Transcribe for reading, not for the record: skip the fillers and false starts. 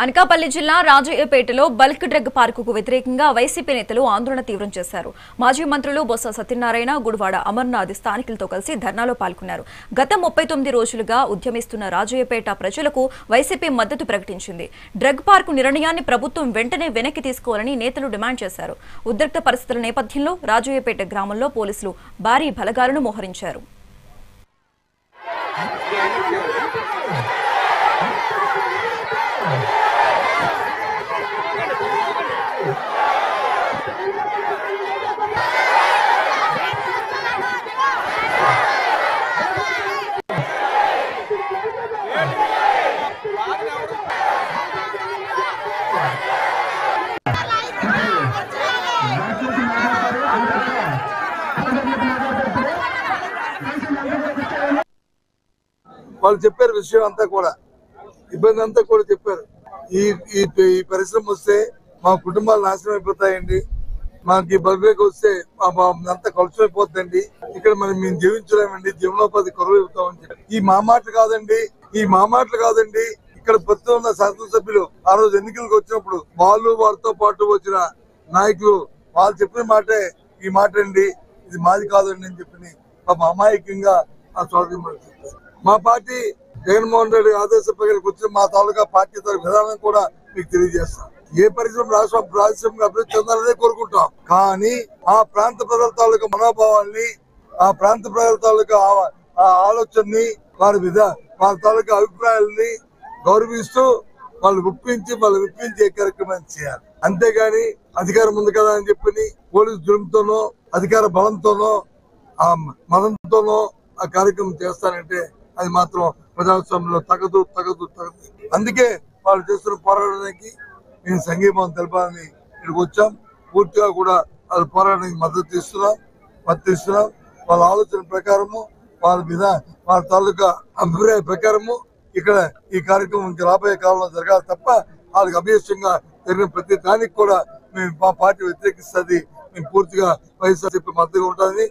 అనకాపల్లి జిల్లా రాజయ్యపేటలో bulk drug పార్కుకు వ్యతిరేకంగా YCP నేతలు ఆందోళన తీవ్రం చేశారు. మాజీ మంత్రులు బొత్స సత్యనారాయణ, గుడివాడ అమర్నాథ్ స్థానికులతో కలిసి ధర్నాలో పాల్గొన్నారు. గత 39 రోజులుగా ఉద్యమిస్తున్న రాజయ్యపేట ప్రజలకు వైసీపీ మద్దతు ప్రకటించింది. డ్రగ్ పార్కు నిర్ణయాన్ని ప్రభుత్వం వెంటనే వెనక్కి తీసుకోవాలని నేతలు డిమాండ్ చేశారు. ఉద్రిక్త పరిస్థితుల నేపథ్యంలో రాజయ్యపేట గ్రామంలో పోలీసులు భారీ బలగాలను మోహరించారు. వాళ్ళు చెప్పారు విషయం అంతా కూడా, ఇబ్బంది అంతా కూడా చెప్పారు. ఈ పరిశ్రమ వస్తే మా కుటుంబాలు నాశనం అయిపోతాయండి, మాకు ఈ బల్బేకి వస్తే అంతా కలుషమైపోతుందండి, ఇక్కడ మేము జీవించలేమండి, జీవనోపాధి కరువు అవుతామని చెప్పి ఈ మామాటలు కాదండి. ఇక్కడ ప్రతి ఉన్న శాసనసభ్యులు ఆ రోజు ఎన్నికలకు వచ్చినప్పుడు వారితో పాటు వచ్చిన నాయకులు వాళ్ళు చెప్పిన మాటే ఈ మాట అండి, ఇది మాది కాదండి అని చెప్పి అమాయకంగా ఆ స్వాధీనం. మా పార్టీ జగన్మోహన్ రెడ్డి ఆదేశ ప్రకారం వచ్చిన మా తాలూకా పార్టీ విధానం కూడా మీకు తెలియజేస్తాం. ఏ పరిశ్రమ రాష్ట్రం అభివృద్ధి చెందాలనే కోరుకుంటాం, కానీ ఆ ప్రాంత ప్రజల తాలూకా మనోభావాల్ని, ఆ ప్రాంత ప్రజల తాలూకా ఆలోచనని, వారి తాలూకా అభిప్రాయాలని గౌరవిస్తూ వాళ్ళు విప్పించే కార్యక్రమాన్ని చేయాలి. అంతేగాని అధికారం ఉంది కదా అని చెప్పి పోలీసు జులుముతోనో అధికార బలంతోనో ఆ మదంతోనో ఆ కార్యక్రమం చేస్తానంటే అది మాత్రం ప్రజాస్వామ్యంలో తగదు. అందుకే వాళ్ళు చేస్తున్న పోరాటానికి మేము సంఘీభావం తెలపాలని ఇక్కడికి వచ్చాం. పూర్తిగా కూడా వాళ్ళ పోరాటానికి మద్దతు ఇస్తున్నాం. వాళ్ళ ఆలోచన ప్రకారము, వాళ్ళ తాలూకా అభిప్రాయ ప్రకారము ఇక్కడ ఈ కార్యక్రమం ఇంకా రాబోయే కాలంలో జరగాలి తప్ప వాళ్ళకి అభ్యస్తంగా జరిగిన ప్రతి దానికి కూడా మేము మా పార్టీ వ్యతిరేకిస్తుంది. మేము పూర్తిగా వైఎస్ఆర్సీపీ మద్దతుగా ఉంటుంది.